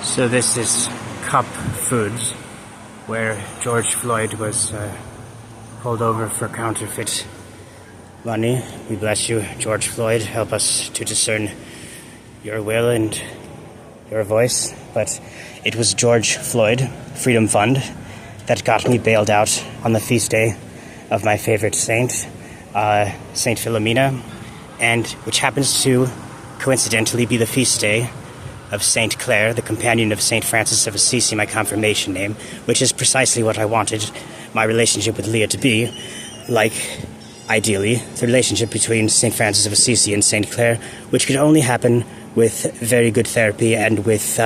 So this is Cup Foods, where George Floyd was pulled over for counterfeit money. We bless you, George Floyd. Help us to discern your will and your voice. But it was George Floyd Freedom Fund that got me bailed out on the feast day of my favorite saint, Saint Philomena, and which happens to coincidentally be the feast day of Saint Clare, the companion of Saint Francis of Assisi, my confirmation name, which is precisely what I wanted my relationship with Leah to be, like, ideally, the relationship between Saint Francis of Assisi and Saint Clare, which could only happen with very good therapy and with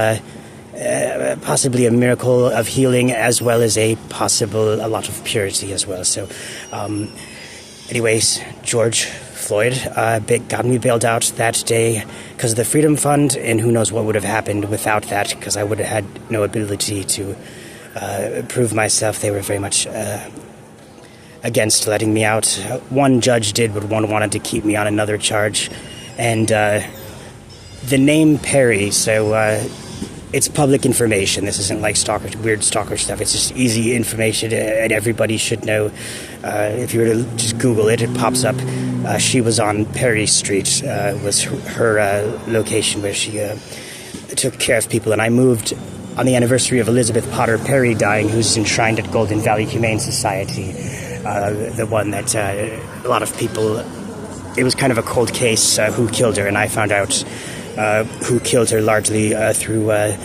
possibly a miracle of healing, as well as a lot of purity as well. So, anyways, George Floyd got me bailed out that day because of the Freedom Fund, and who knows what would have happened without that, because I would have had no ability to prove myself. They were very much against letting me out. One judge did, but one wanted to keep me on another charge. And the name Perry, so it's public information. This isn't like weird stalker stuff. It's just easy information, and everybody should know. If you were to just Google it, it pops up. She was on Perry Street, was her location where she took care of people. And I moved on the anniversary of Elizabeth Potter Perry dying, who's enshrined at Golden Valley Humane Society. The one that a lot of people, it was kind of a cold case, who killed her, and I found out who killed her largely through a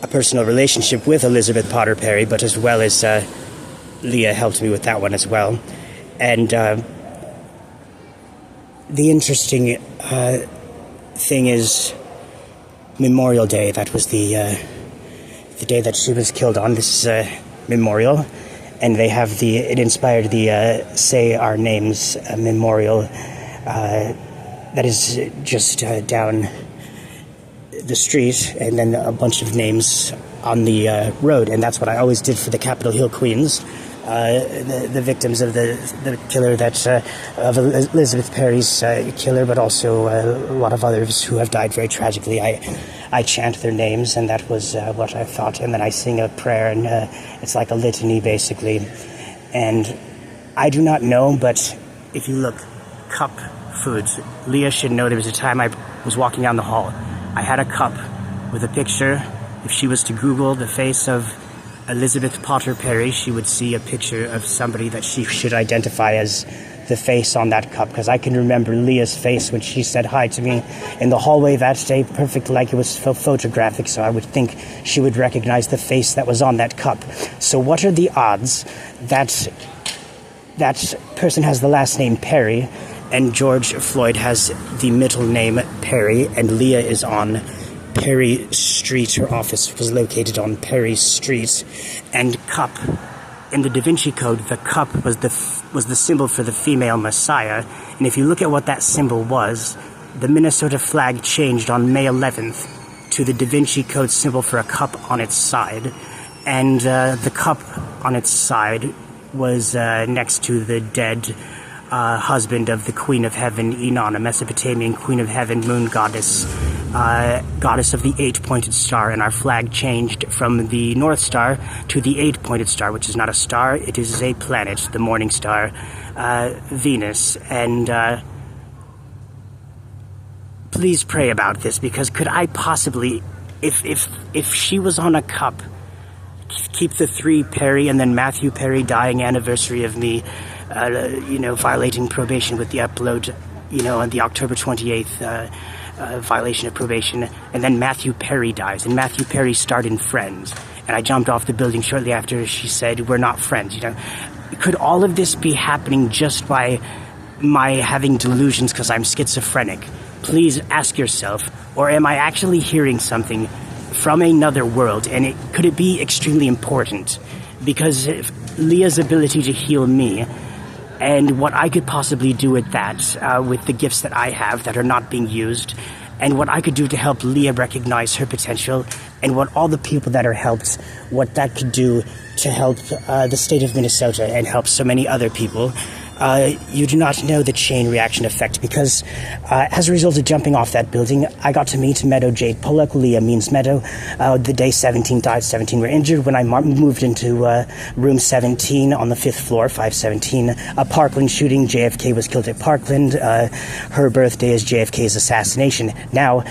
personal relationship with Elizabeth Potter Perry, but as well as Leah helped me with that one as well. And the interesting thing is Memorial Day. That was the day that she was killed on. This is a memorial, and they have it inspired the Say Our Names memorial that is just down the street, and then a bunch of names on the road. And that's what I always did for the Capitol Hill Queens, the victims of the killer of Elizabeth Perry's killer, but also a lot of others who have died very tragically. I chant their names, and that was what I thought. And then I sing a prayer, and it's like a litany, basically. And I do not know, but if you look, Cup Foods. Leah should know there was a time I was walking down the hall. I had a cup with a picture. If she was to Google the face of Elizabeth Potter Perry, she would see a picture of somebody that she should identify as the face on that cup, because I can remember Leah's face when she said hi to me in the hallway that day, perfect, like it was photographic, so I would think she would recognize the face that was on that cup. So what are the odds that that person has the last name Perry, and George Floyd has the middle name Perry, and Leah is on Perry Street? Her office was located on Perry Street. And cup, in the Da Vinci Code, the cup was the symbol for the female Messiah. And if you look at what that symbol was, the Minnesota flag changed on May 11th to the Da Vinci Code symbol for a cup on its side. And the cup on its side was next to the dead husband of the Queen of Heaven, Inan, a Mesopotamian Queen of Heaven, moon goddess, goddess of the 8-pointed star. And our flag changed from the North Star to the 8-pointed star, which is not a star, it is a planet, the morning star, Venus. And please pray about this, because could I possibly, if she was on a cup, keep the 3 Perry, and then Matthew Perry dying anniversary of me, violating probation with the upload, on the October 28th violation of probation, and then Matthew Perry dies, and Matthew Perry starred in Friends, and I jumped off the building shortly after she said, "We're not friends," Could all of this be happening just by my having delusions because I'm schizophrenic? Please ask yourself, or am I actually hearing something from another world, and could it be extremely important? Because Leah's ability to heal me, and what I could possibly do with that, with the gifts that I have that are not being used, and what I could do to help Leah recognize her potential, and what all the people that are helped, what that could do to help the state of Minnesota and help so many other people. you do not know the chain reaction effect, because as a result of jumping off that building, I got to meet Meadow Jade Pollock. Leah means Meadow. The day 17 died, 17 were injured. When I moved into room 17 on the 5th floor, 517, a Parkland shooting. JFK was killed at Parkland. Her birthday is JFK's assassination. Now,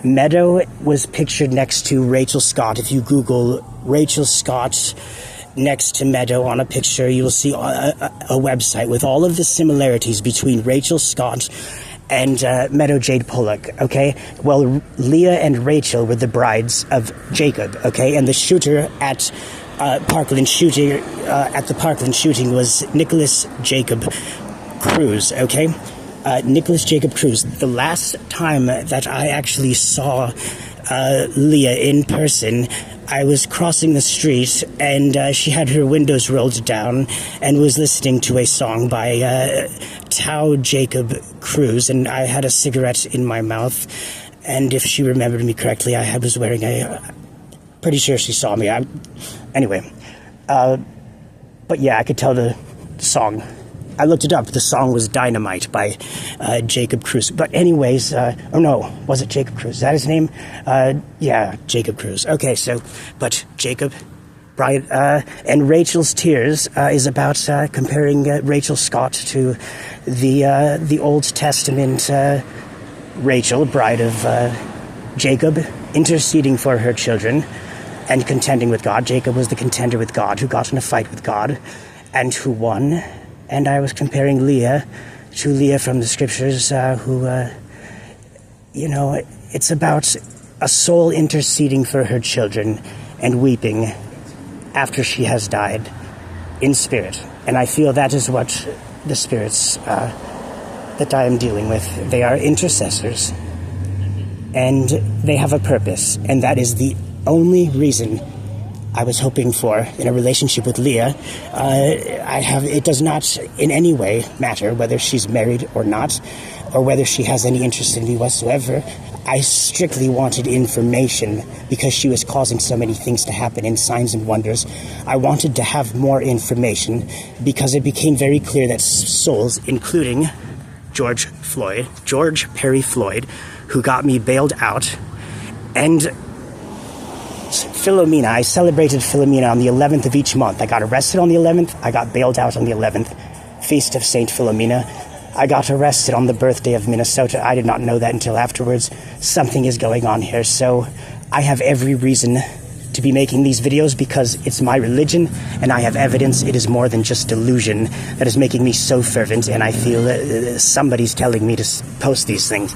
Meadow was pictured next to Rachel Scott. If you Google Rachel Scott next to Meadow on a picture, you will see a website with all of the similarities between Rachel Scott and Meadow Jade Pollock, okay? Well, Leah and Rachel were the brides of Jacob, okay? And the shooter at the Parkland shooting was Nicholas Jacob Cruz, okay? Nicholas Jacob Cruz. The last time that I actually saw Leah in person, I was crossing the street, and she had her windows rolled down and was listening to a song by Tao Jacob Cruz, and I had a cigarette in my mouth, and if she remembered me correctly, I was wearing pretty sure she saw me. Anyway, but yeah, I could tell the song. I looked it up. The song was Dynamite by Jacob Cruz. But anyways, oh no, was it Jacob Cruz? Is that his name? Yeah, Jacob Cruz. Okay, so, but Jacob, bride, and Rachel's Tears is about comparing Rachel Scott to the Old Testament Rachel, bride of Jacob, interceding for her children and contending with God. Jacob was the contender with God, who got in a fight with God and who won. And I was comparing Leah to Leah from the scriptures, who, it's about a soul interceding for her children and weeping after she has died in spirit. And I feel that is what the spirits that I am dealing with. They are intercessors, and they have a purpose, and that is the only reason I was hoping for in a relationship with Leah. It does not in any way matter whether she's married or not, or whether she has any interest in me whatsoever. I strictly wanted information because she was causing so many things to happen in signs and wonders. I wanted to have more information because it became very clear that souls, including George Perry Floyd, who got me bailed out, and Philomena. I celebrated Philomena on the 11th of each month. I got arrested on the 11th. I got bailed out on the 11th. Feast of Saint Philomena. I got arrested on the birthday of Minnesota. I did not know that until afterwards. Something is going on here. So I have every reason to be making these videos because it's my religion and I have evidence. It is more than just delusion that is making me so fervent, and I feel somebody's telling me to post these things.